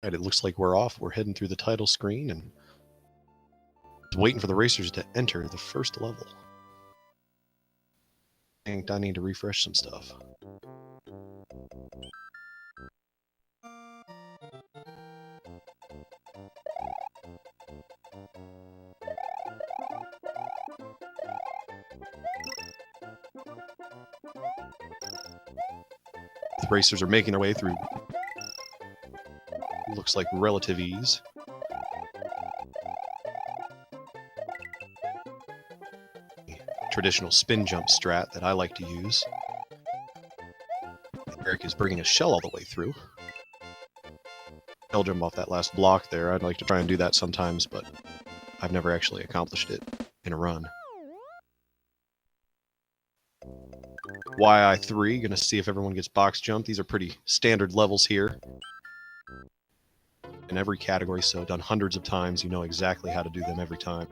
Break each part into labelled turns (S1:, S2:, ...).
S1: Right, it looks like we're off. We're heading through the title screen and waiting for the racers to enter the first level. I think I need to refresh some stuff. The racers are making their way through. Looks like relative ease. Traditional spin jump strat that I like to use. Erik is bringing a shell all the way through. Shell jump off that last block there. I'd like to try and do that sometimes, but I've never actually accomplished it in a run. YI3, gonna see if everyone gets box jump. These are pretty standard levels here in every category, so done hundreds of times. You know exactly how to do them every time.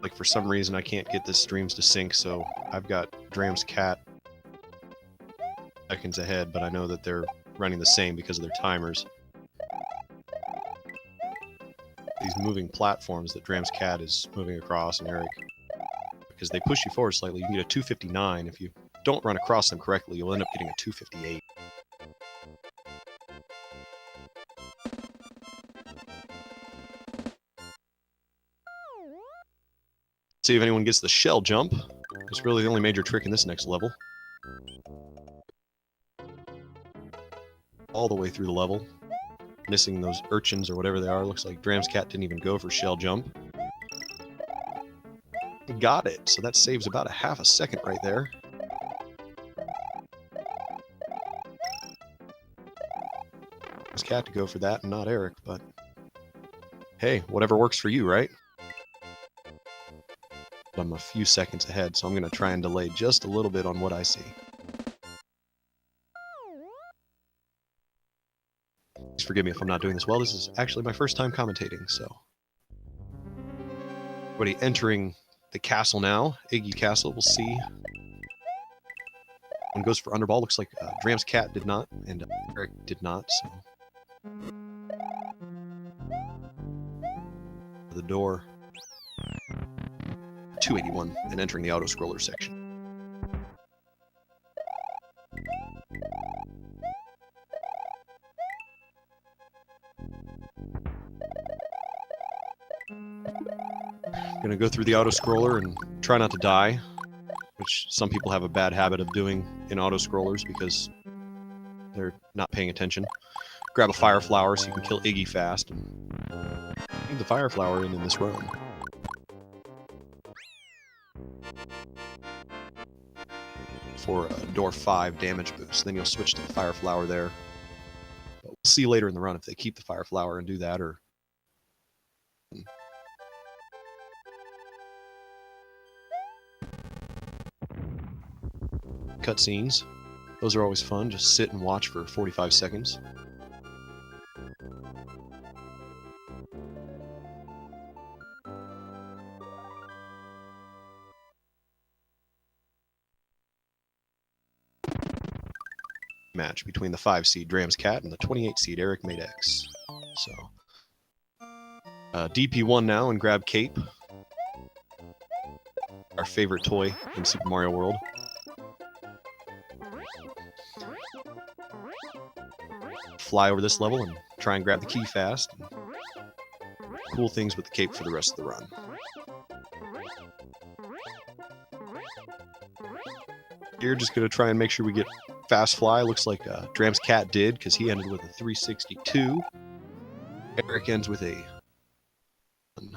S1: Like, for some reason I can't get this streams to sync, so I've got Dram's cat seconds ahead, but I know that they're running the same because of their timers. These moving platforms that Dram's cat is moving across, and Erik, because they push you forward slightly, you can get a 259. If you don't run across them correctly, you'll end up getting a 258. See if anyone gets the shell jump. It's really the only major trick in this next level. All the way through the level. Missing those urchins or whatever they are. Looks like Dram's cat didn't even go for shell jump. He got it, so that saves about a half a second right there. Dram's cat to go for that and not Erik, but hey, whatever works for you, right? I'm a few seconds ahead, so I'm going to try and delay just a little bit on what I see. Please forgive me if I'm not doing this well. This is actually my first time commentating, so... Everybody entering the castle now. Iggy Castle, we'll see. One goes for underball. Looks like Dram's cat did not, and Erik did not, so... The door. 281 and entering the auto-scroller section. Gonna go through the auto-scroller and try not to die, which some people have a bad habit of doing in auto-scrollers because they're not paying attention. Grab a fire flower so you can kill Iggy fast, and leave the fire flower in this run. For a door 5 damage boost. Then you'll switch to the fire flower there. But we'll see later in the run if they keep the fire flower and do that, or... Cutscenes. Those are always fun. Just sit and watch for 45 seconds. Match between the 5-seed Dram's cat and the 28-seed Erikmadex. So, DP1 now and grab Cape. Our favorite toy in Super Mario World. Fly over this level and try and grab the key fast. Cool things with the Cape for the rest of the run. Here, just gonna try and make sure we get fast fly. Looks like Dram's cat did, because he ended with a 362. Erik ends with a 1.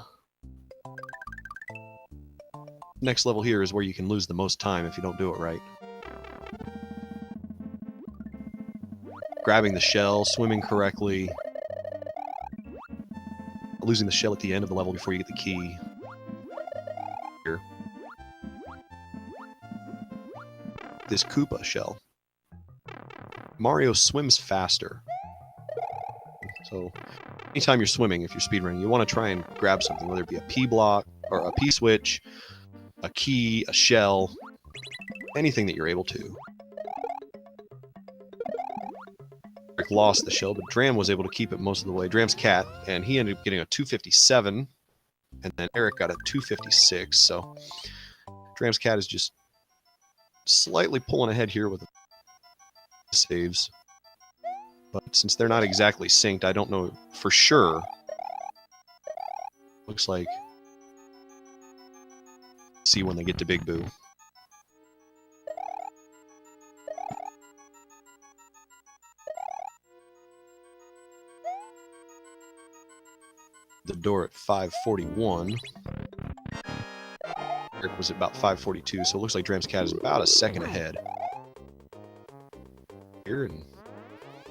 S1: Next level here is where you can lose the most time if you don't do it right. Grabbing the shell, swimming correctly. Losing the shell at the end of the level before you get the key. Here. This Koopa shell. Mario swims faster. So, anytime you're swimming, if you're speedrunning, you want to try and grab something, whether it be a P-block, or a P-switch, a key, a shell, anything that you're able to. Eric lost the shell, but Dram was able to keep it most of the way. Dram's cat, and he ended up getting a 257, and then Eric got a 256. So Dram's cat is just slightly pulling ahead here with the saves. But since they're not exactly synced, I don't know for sure. Looks like see when they get to Big Boo. The door at 541. Eric was at about 542, so it looks like Dram's cat is about a second ahead. Here, and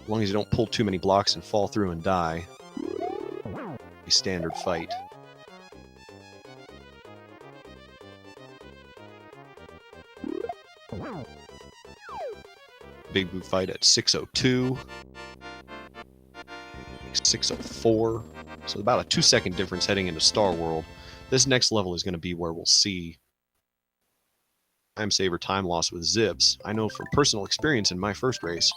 S1: as long as you don't pull too many blocks and fall through and die, a standard fight. Big Boo fight at 602. 604. So about a 2-second difference heading into Star World. This next level is going to be where we'll see time saver, time loss with zips. I know from personal experience in my first race,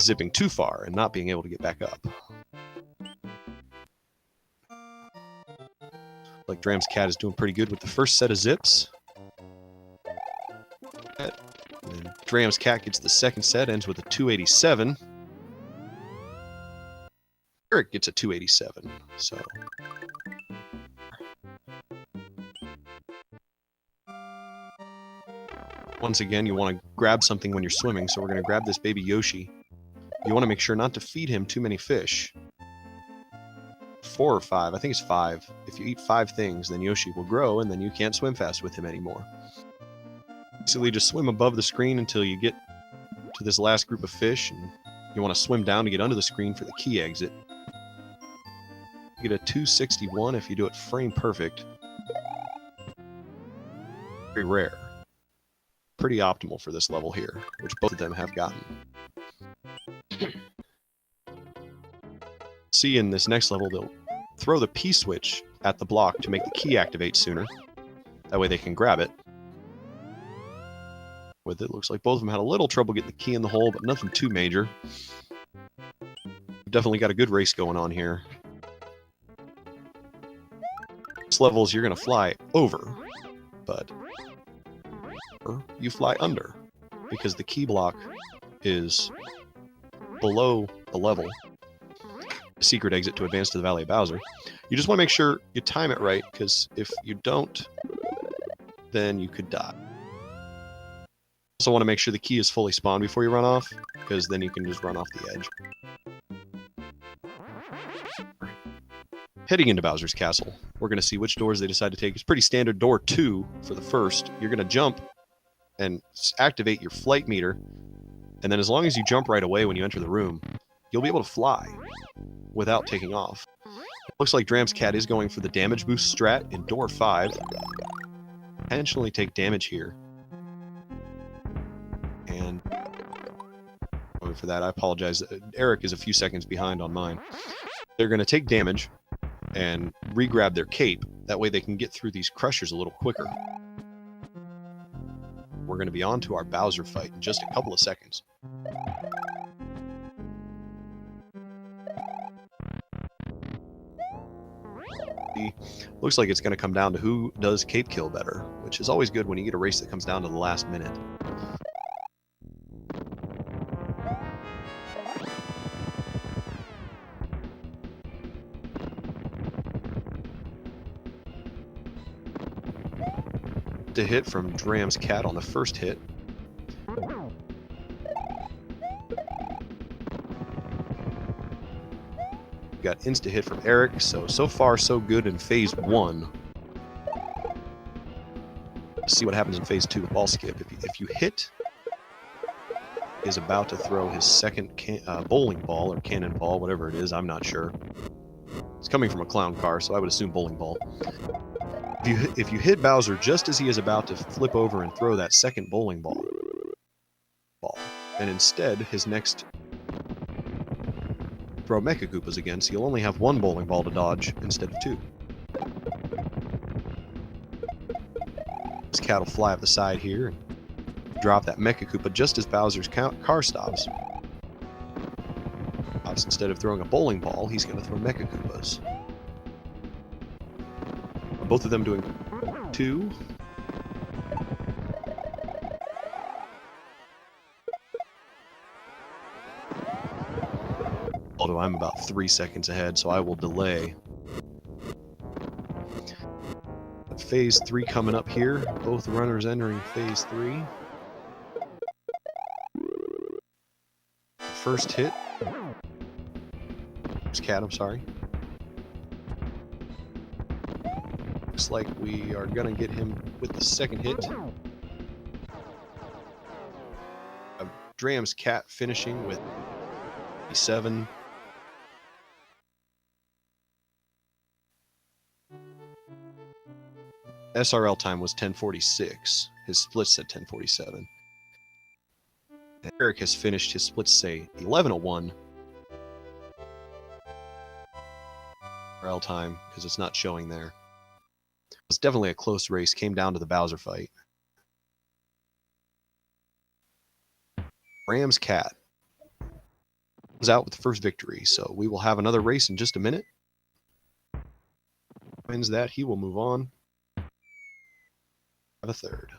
S1: zipping too far and not being able to get back up. Like Dram's cat is doing pretty good with the first set of zips. And Dram's cat gets the second set, ends with a 287. Eric gets a 287, so once again you want to grab something when you're swimming, so we're going to grab this baby Yoshi. You want to make sure not to feed him too many fish. 4 or 5, I think it's 5. If you eat 5 things, then Yoshi will grow and then you can't swim fast with him anymore. Basically just swim above the screen until you get to this last group of fish, and you want to swim down to get under the screen for the key exit. You get a 261 if you do it frame perfect. Very rare. Pretty optimal for this level here, which both of them have gotten. See, in this next level, they'll throw the P-switch at the block to make the key activate sooner. That way they can grab it. With it, looks like both of them had a little trouble getting the key in the hole, but nothing too major. Definitely got a good race going on here. Levels you're going to fly over, but you fly under because the key block is below the level. The secret exit to advance to the Valley of Bowser. You just want to make sure you time it right, because if you don't, then you could die. Also want to make sure the key is fully spawned before you run off, because then you can just run off the edge. Heading into Bowser's Castle, we're going to see which doors they decide to take. It's pretty standard. Door 2 for the first. You're going to jump and activate your flight meter, and then as long as you jump right away when you enter the room, you'll be able to fly without taking off. It looks like Dram's cat is going for the damage boost strat in door 5. Potentially take damage here. And for that, I apologize. Eric is a few seconds behind on mine. They're going to take damage and re-grab their cape. That way they can get through these crushers a little quicker. We're going to be on to our Bowser fight in just a couple of seconds. Looks like it's going to come down to who does cape kill better, which is always good when you get a race that comes down to the last minute. The hit from Dram's cat on the first hit. Got insta hit from Eric, so far so good in phase 1. Let's see what happens in phase 2 with ball skip. If you hit, is about to throw his second bowling ball or cannonball, whatever it is, I'm not sure. It's coming from a clown car, so I would assume bowling ball. If you hit Bowser just as he is about to flip over and throw that second bowling ball, and instead his next throw Mecha Koopas again, so you'll only have 1 bowling ball to dodge instead of 2. This cat will fly up the side here and drop that Mecha Koopa just as Bowser's car stops. robots. Instead of throwing a bowling ball, he's going to throw Mecha Koopas. Both of them doing 2. Although I'm about 3 seconds ahead, so I will delay. Phase 3 coming up here. Both runners entering Phase 3. First hit. Cat, I'm sorry. Looks like we are gonna get him with the second hit. Dram's Cat finishing with 7. SRL time was 10:46. His splits said 10:47. Erik has finished his splits say 11:01. SRL time because it's not showing there. It was definitely a close race. Came down to the Bowser fight. Rams Cat was out with the first victory, so we will have another race in just a minute. Wins that, he will move on. Have a third.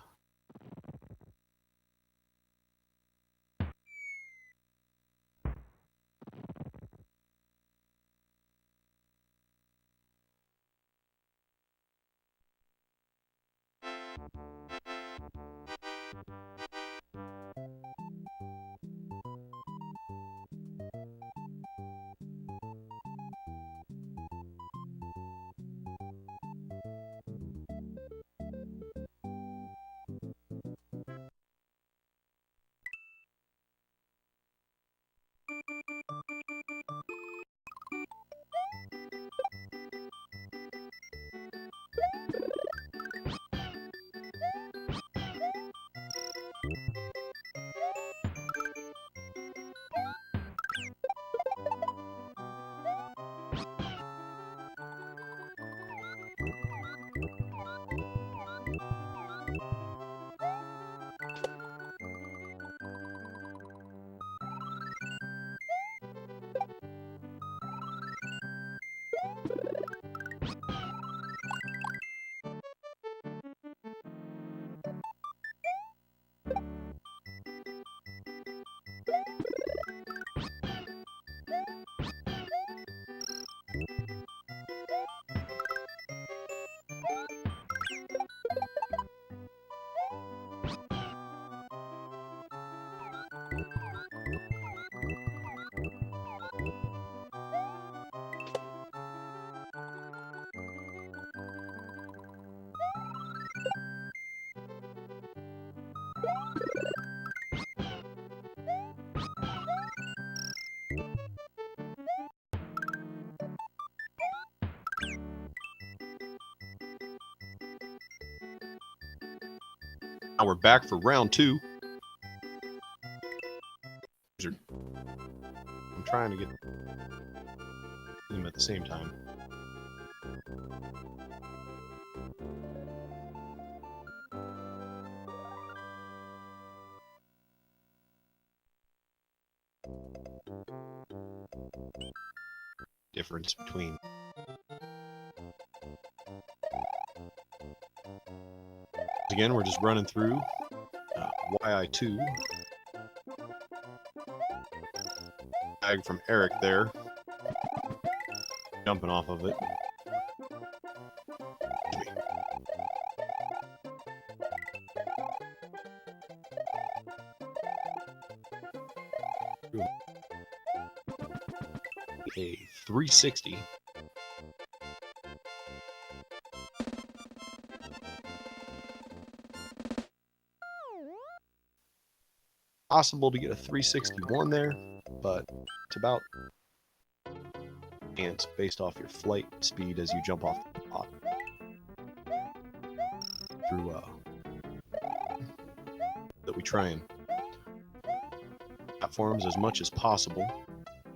S1: Now we're back for round 2. I'm trying to get them at the same time. Difference between again, we're just running through YI2. Tag from Erik there. Jumping off of it. A 360. Possible to get a 361 there, but it's about chance based off your flight speed as you jump off the top through that we try and platforms as much as possible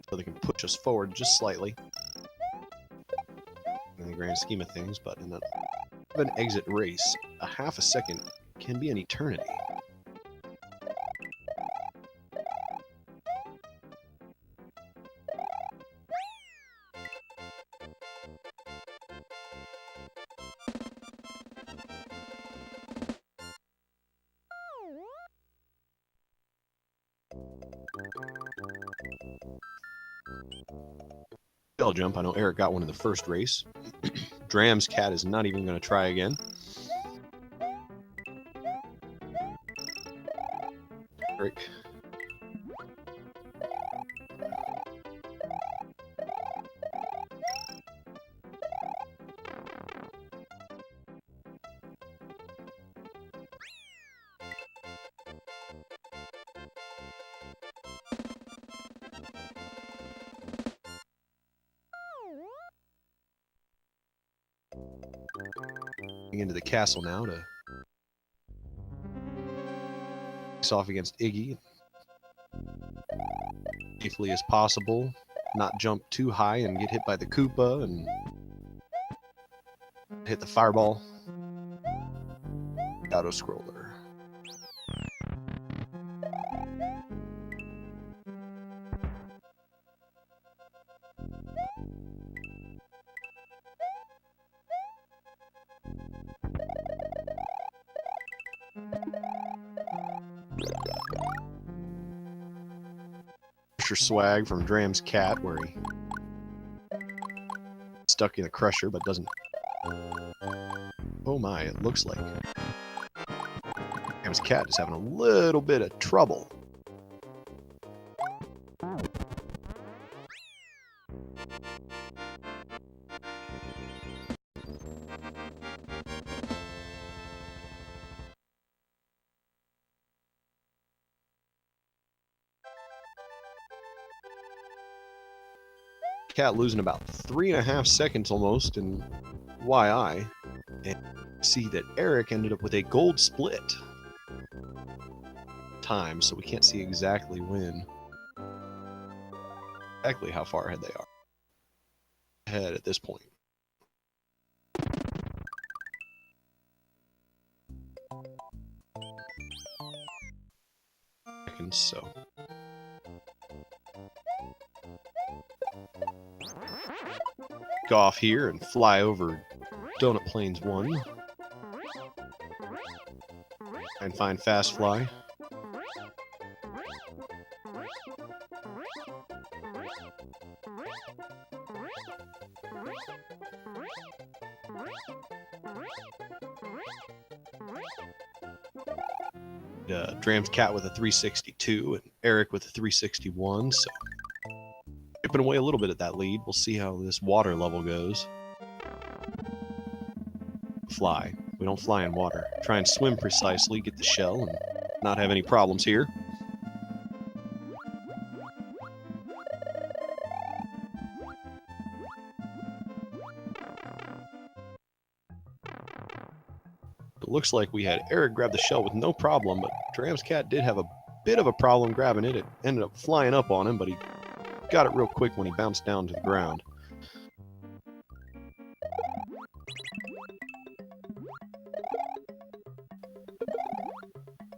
S1: so they can push us forward just slightly in the grand scheme of things. But in an exit race, a half a second can be an eternity. Shell jump. I know Erik got one in the first race. Dram's cat is not even going to try again. Erik. Into the castle now to face off against Iggy safely as possible, not jump too high and get hit by the Koopa and hit the fireball. Auto scroller. Swag from Dram's cat where he stuck in a crusher but doesn't. Oh my, it looks like Dram's cat is having a little bit of trouble. Cat losing about 3.5 seconds almost in YI, and see that Erik ended up with a gold split time, so we can't see exactly exactly how far ahead they are ahead at this point. So go off here and fly over Donut Plains 1 and find Fast Fly. Dram's cat with a 362 and Erik with a 361, so chipping away a little bit at that lead. We'll see how this water level goes. Fly. We don't fly in water. Try and swim precisely, get the shell, and not have any problems here. It looks like we had Erik grab the shell with no problem, but Dram's cat did have a bit of a problem grabbing it. It ended up flying up on him, but he got it real quick when he bounced down to the ground.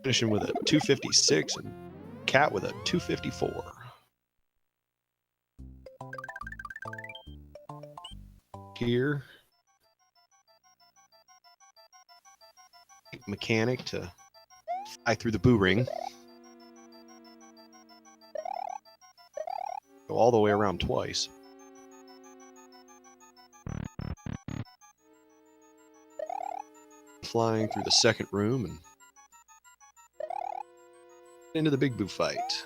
S1: Finishing with a 256 and Cat with a 254. Here. Mechanic to fly through the boo ring. Go all the way around twice. Flying through the second room and into the big boo fight.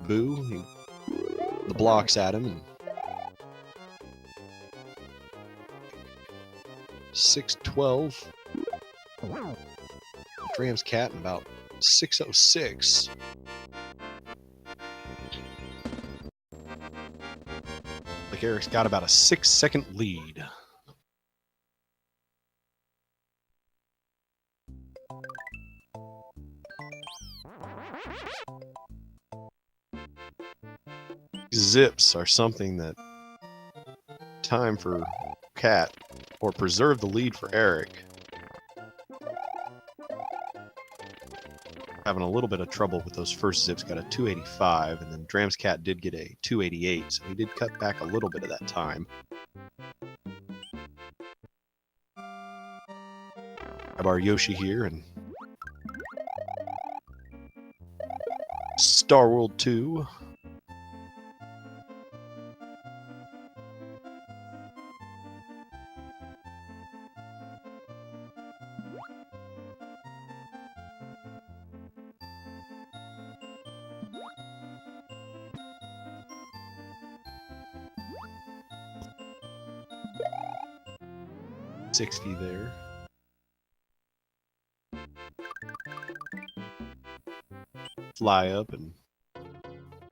S1: Boo, the blocks at him, and 612. Dram's cat in about 606. Like Erik's got about a 6-second lead. Zips are something that time for Cat or preserve the lead for Erik. having a little bit of trouble with those first zips. Got a 285, and then Dram's Cat did get a 288, so he did cut back a little bit of that time. Have our Yoshi here, and Star World 2. $60 there. Fly up and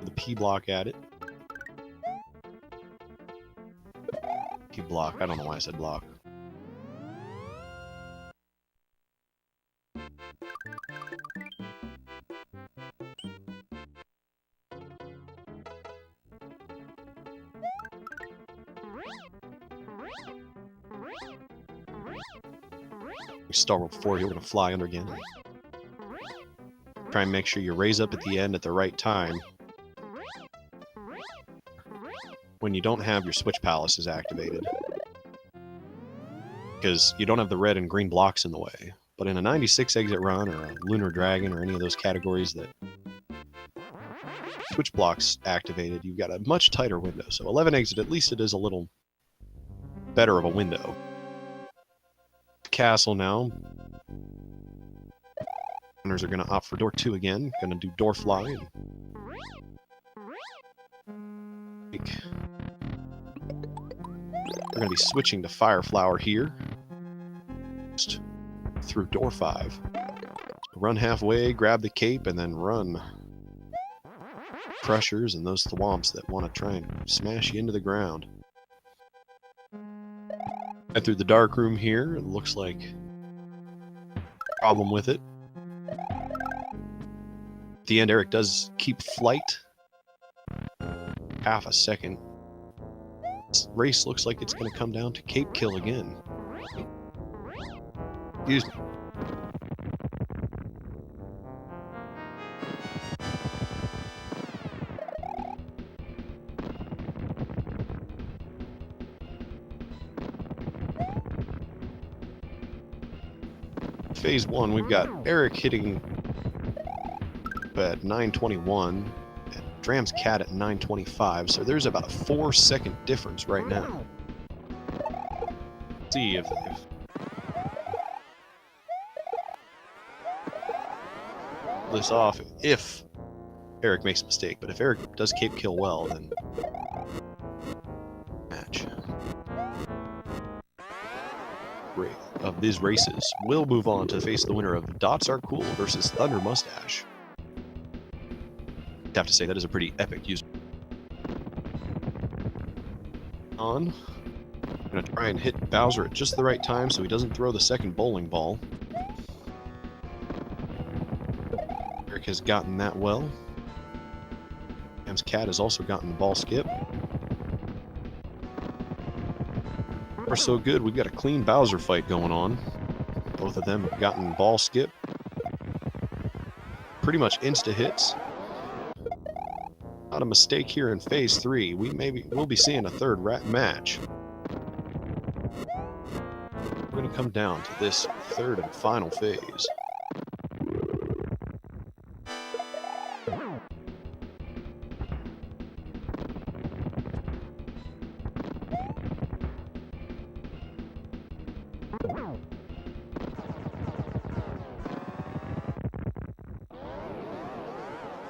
S1: the P block at it. P block. I don't know why I said block. Star World 4 here. We're going to fly under again. Try and make sure you raise up at the end at the right time when you don't have your Switch Palaces activated, because you don't have the red and green blocks in the way. But in a 96 exit run or a Lunar Dragon or any of those categories that Switch blocks activated, you've got a much tighter window. So 11 exit, at least it is a little better of a window. Castle now. Runners are going to opt for door 2 again. Going to do door fly. We're going to be switching to Fire Flower here. Just through door 5. Run halfway, grab the cape, and then run. Crushers and those thwomps that want to try and smash you into the ground. And through the dark room here, it looks like problem with it. At the end, Erik does keep flight. Half a second. This race looks like it's going to come down to cape kill again. Excuse me. Phase 1, we've got Erik hitting at 921, and Dram's Cat at 925, so there's about a 4-second difference right now. Let's see if this off if Erik makes a mistake, but if Erik does cape kill well, then match. Of these races will move on to face the winner of Dots Are Cool versus Thunder Mustache. I have to say that is a pretty epic user. I'm gonna try and hit Bowser at just the right time so he doesn't throw the second bowling ball. Erik has gotten that well. Dram's Cat has also gotten the ball skip. We're so good, we've got a clean Bowser fight going on. Both of them have gotten ball skip. Pretty much insta-hits. Not a mistake here in phase 3. We'll be seeing a third match. We're going to come down to this third and final phase.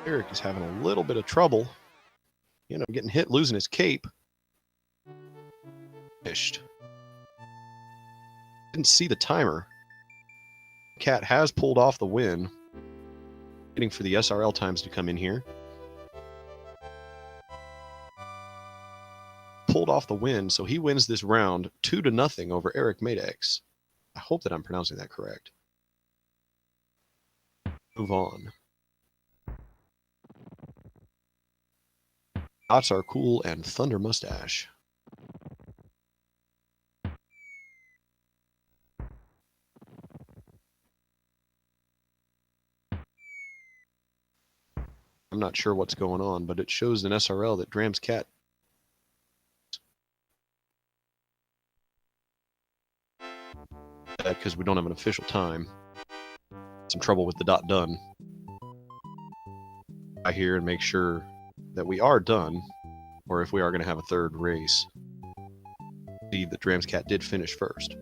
S1: Erik is having a little bit of trouble, getting hit, losing his cape. Didn't see the timer. Cat has pulled off the win. Waiting for the SRL times to come in here. Pulled off the win, so he wins this round 2-0 over Erikmadex. I hope that I'm pronouncing that correct. Move on. Dots Are Cool and Thunder Mustache. I'm not sure what's going on, but it shows in SRL that Dram's cat. Because we don't have an official time. Some trouble with the dot done. I hear and make sure that we are done, or if we are going to have a third race. See that Dram's cat did finish first.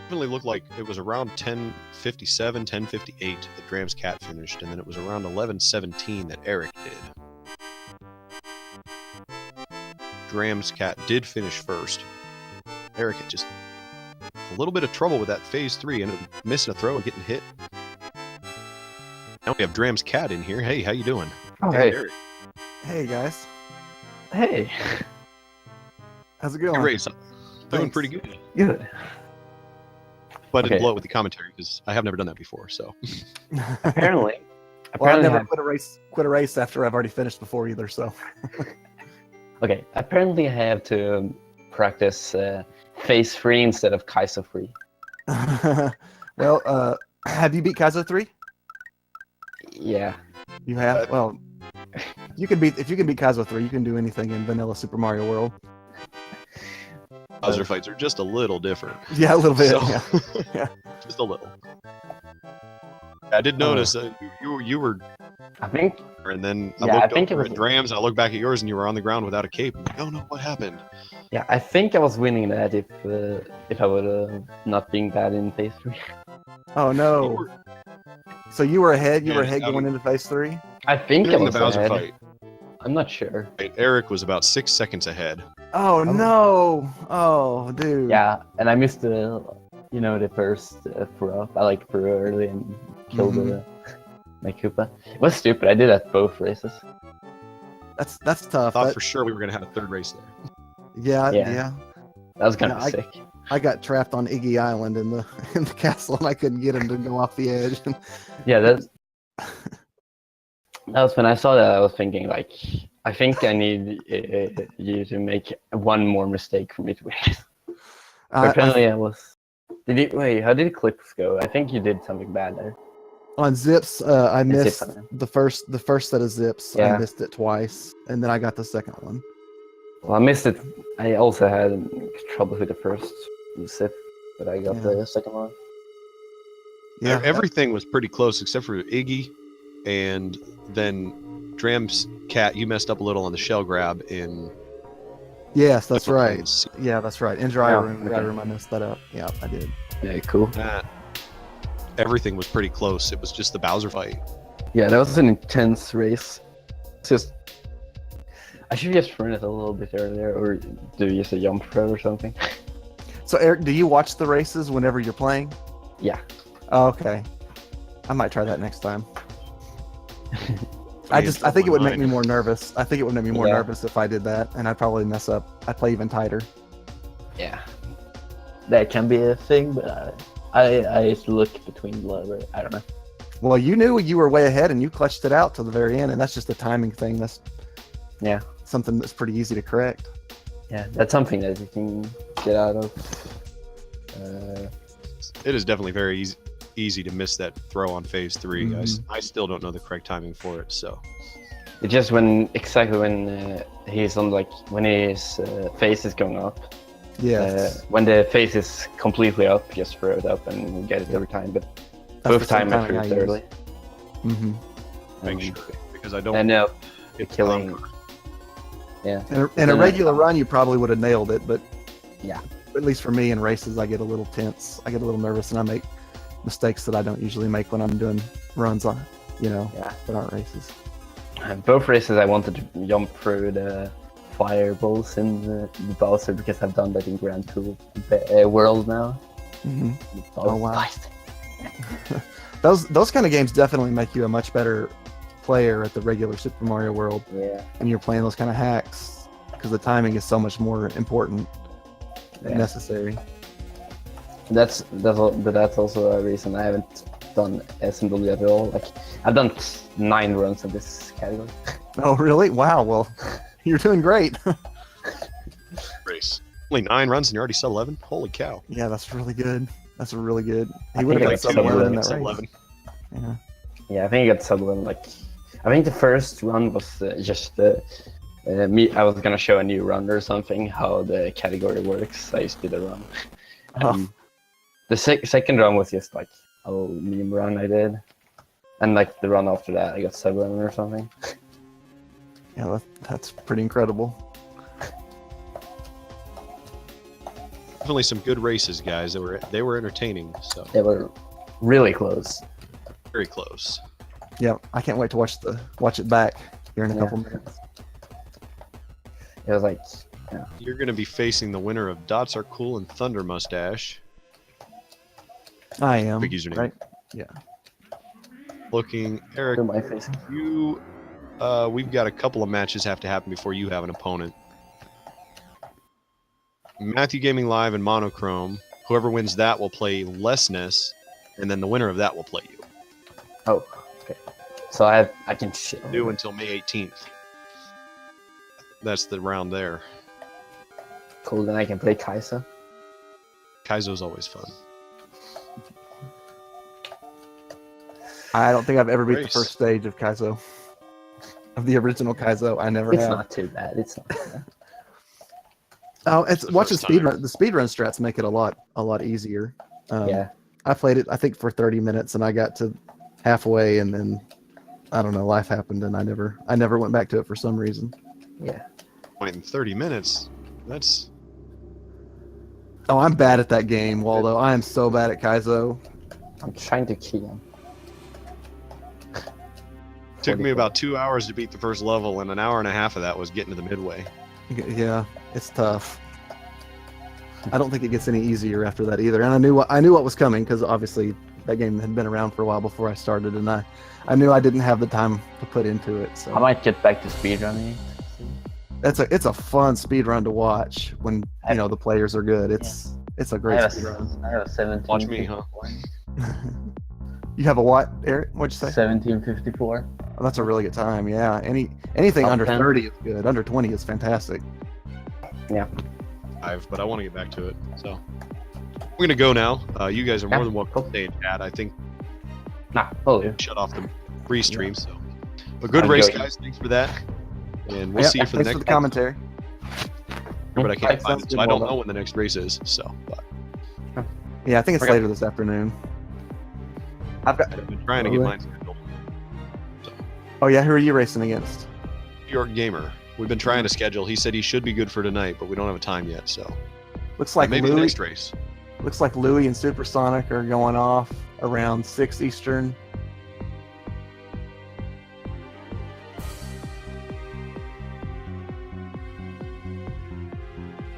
S1: Definitely looked like it was around 10:57, 10:58 that Dram's cat finished, and then it was around 11:17 that Erik did. Dram's cat did finish first. Erik had just a little bit of trouble with that phase 3 and missing a throw and getting hit. Now we have Dram's cat in here. Hey, how you doing?
S2: Oh, hey.
S1: Erik.
S3: Hey guys,
S2: Hey.
S3: how's it
S1: Good
S3: going?
S1: race. Doing
S3: Thanks.
S1: pretty good.
S2: Good.
S1: But I didn't
S2: Okay.
S1: blow it with the commentary because I have never done that before. So
S2: Apparently.
S3: Well, I've
S2: apparently
S3: never quit a race after I've already finished before either. So
S2: Okay. Apparently I have to practice phase 3 instead of Kaizo 3.
S3: well, have you beat Kaizo 3?
S2: Yeah.
S3: You have. Well, you can beat if you can beat Kaizo 3, you can do anything in Vanilla Super Mario World.
S1: Bowser fights are just a little different.
S3: Yeah, a little bit.
S1: So-
S3: Yeah. Yeah.
S1: Just a little. I did notice that you were,
S2: I think.
S1: and then
S2: Yeah, I
S1: I looked
S2: think it
S1: over
S2: was-
S1: at Drams, and I looked back at yours, and you were on the ground without a cape. I'm like, oh no, what happened?
S2: Yeah, I think I was winning that if I would not being bad in phase 3.
S3: Oh
S1: You
S3: no.
S1: were
S3: So you were ahead. You were
S1: Yeah,
S3: ahead
S1: I
S3: going into phase 3.
S2: I think I
S1: during the
S2: was
S1: Bowser
S2: ahead.
S1: fight.
S2: I'm not sure.
S1: Erik was about 6 seconds ahead.
S3: Oh no. Oh dude.
S2: Yeah, and I missed the first throw. I threw early and killed my Koopa. It was stupid. I did that both races.
S3: That's tough.
S1: Thought
S3: That-
S1: for sure we were gonna have a third race there.
S3: yeah.
S2: Yeah.
S3: Yeah.
S2: That was kind
S3: Yeah,
S2: of sick.
S3: I got trapped on Iggy Island in the castle, and I couldn't get him to go off the edge.
S2: Yeah, that was when I saw that. I was thinking I think I need you to make one more mistake for me to win. But apparently I was. Wait? How did clips go? I think you did something bad there.
S3: On zips, I missed
S2: zip.
S3: the first set of zips.
S2: Yeah.
S3: I missed it twice, and then I got the second one.
S2: Well, I missed it. I also had trouble with the first zip, but I got
S3: Yeah.
S2: the second one.
S3: Yeah,
S1: Everything was pretty close except for Iggy, and then Dram's cat. You messed up a little on the shell grab in.
S3: yes, that's
S1: different
S3: right.
S1: lanes.
S3: Yeah, that's right. In dry
S2: Yeah,
S3: room,
S2: okay.
S3: I messed that up. Yeah, I did.
S2: Yeah, cool.
S1: That everything was pretty close. It was just the Bowser fight.
S2: Yeah, that was an intense race. It's just. I should just run it a little bit earlier, or do just a jump throw or something.
S3: So, Eric, do you watch the races whenever you're playing?
S2: Yeah.
S3: Oh, okay. I might try that next time. I
S1: mean,
S3: think it would make
S1: mine.
S3: me more nervous. I think it would make me more
S2: Yeah.
S3: nervous if I did that, and I'd probably mess up. I'd play even tighter.
S2: Yeah. That can be a thing, but I just look between the I don't know.
S3: Well, you knew you were way ahead, and you clutched it out to the very end, and that's just a timing thing. That's
S2: Yeah.
S3: something that's pretty easy to correct.
S2: Yeah, that's something that you can get out of.
S1: It is definitely very easy to miss that throw on phase 3.
S3: Mhm.
S1: I still don't know the correct timing for it. So
S2: It's just when he's on when his face is going up.
S3: Yes.
S2: When the face is completely up, just throw it up and get it every time. But
S3: That's
S2: both
S3: the same
S2: time I
S3: timing
S2: threw it
S3: use.
S2: early.
S3: Mm-hmm.
S1: make
S2: And
S1: sure because I don't.
S2: end up
S1: get the
S2: killing.
S1: conquer.
S2: Yeah.
S3: In a
S2: Then-
S3: regular run, you probably would have nailed it, but
S2: Yeah.
S3: at least for me in races, I get a little tense. I get a little nervous, and I make mistakes that I don't usually make when I'm doing runs
S2: Yeah.
S3: that aren't races.
S2: Both races I wanted to jump through the fireballs in the Bowser because I've done that in Grand Tour World now.
S3: Hmm.
S2: Oh
S3: wow.
S2: nice.
S3: Those kind of games definitely make you a much better player at the regular Super Mario World
S2: Yeah.
S3: when you're playing those kind of hacks, because the timing is so much more important and
S2: Yeah.
S3: necessary.
S2: That's also a reason I haven't done SMW at all. Like I've done 9 runs of this category.
S3: Oh, really? Wow. Well, you're doing great.
S1: Race. Only 9 runs and you're already sub 11. Holy cow!
S3: Yeah, that's really good. That's really good.
S2: I
S3: He would
S2: think
S3: have
S2: I
S3: got sub
S2: sub
S3: 11 in
S2: 11,
S3: that
S1: Sub
S3: race.
S1: 11.
S3: Yeah.
S2: Yeah, I think I got sub 11. Like I think the first run was just me. I was gonna show a new run or something how the category works. I used to do the run.
S3: Oh.
S2: The second run was just like a little meme run I did, and like the run after that I got sub 11 or something.
S3: Yeah, that's pretty incredible.
S1: Definitely some good races, guys. They were entertaining. So
S2: They were really close.
S1: very close.
S3: Yeah, I can't wait to watch it back here in a
S2: Yeah.
S3: couple minutes.
S2: It was like
S1: You're going to be facing the winner of Dots Are Cool and Thunder Mustache.
S3: I am.
S1: Big username.
S3: Right? Yeah.
S1: Looking, Eric,
S2: who am I facing?
S1: we've got a couple of matches have to happen before you have an opponent. Matthew Gaming Live and Monochrome. Whoever wins that will play Lessness, and then the winner of that will play you.
S2: Oh, okay. So I can shit.
S1: Due until May 18th. That's the round there.
S2: Cool. Then I can play Kaisa.
S1: Kaizo's always fun.
S3: I don't think I've ever beat the
S1: Race.
S3: first stage of Kaizo. Of the original Kaizo, I never
S2: It's
S3: have.
S2: not too bad. It's not. Bad.
S3: Oh, it's
S1: the
S3: watching
S1: first time.
S3: speedrun. The speedrun strats make it a lot easier.
S2: Yeah.
S3: I played it, I think, for 30 minutes, and I got to halfway, and then I don't know, life happened, and I never went back to it for some reason.
S2: Yeah.
S1: Wait, in 30 minutes. That's
S3: Oh, I'm bad at that game, Waldo. I am so bad at Kaizo.
S2: I'm trying to key him.
S1: took me about 2 hours to beat the first level, and an hour and a half of that was getting to the midway.
S3: Yeah, it's tough. I don't think it gets any easier after that either. And I knew what was coming, because obviously that game had been around for a while before I started, and I knew I didn't have the time to put into it. So
S2: I might get back to speedrunning.
S3: it's a fun speed run to watch when the players are good. It's a great speed run.
S2: I have a 17.
S1: Watch me, huh?
S3: You have a what, Eric? What'd you say?
S2: 1754.
S3: Oh, that's a really good time. Yeah. Anything
S2: Top
S3: under
S2: 10.
S3: 30 is good. Under 20 is fantastic.
S1: But I want to get back to it. So we're gonna go now. You guys are more
S2: Yeah,
S1: than welcome
S2: cool.
S1: to stay in chat. I think
S2: Nah, will do.
S1: shut off the free stream. So, but good
S2: I'll
S1: race,
S2: go.
S1: guys. Thanks for that, and we'll
S3: Yeah,
S1: see you for the
S3: thanks
S1: next.
S3: for the commentary.
S1: But I can't find
S3: Sounds
S1: it, so
S3: good,
S1: I don't
S3: Waldo.
S1: know when the next race is. So, but
S3: Yeah, I think it's
S2: Okay.
S3: later this afternoon. I've got.
S1: I've been trying to get
S3: Really?
S1: mine scheduled.
S3: Oh yeah, who are you racing against?
S1: New York Gamer. We've been trying to schedule. He said he should be good for tonight, but we don't have a time yet. So
S3: Looks like
S1: maybe the next race.
S3: Looks like Louis and Supersonic are going off around 6 Eastern,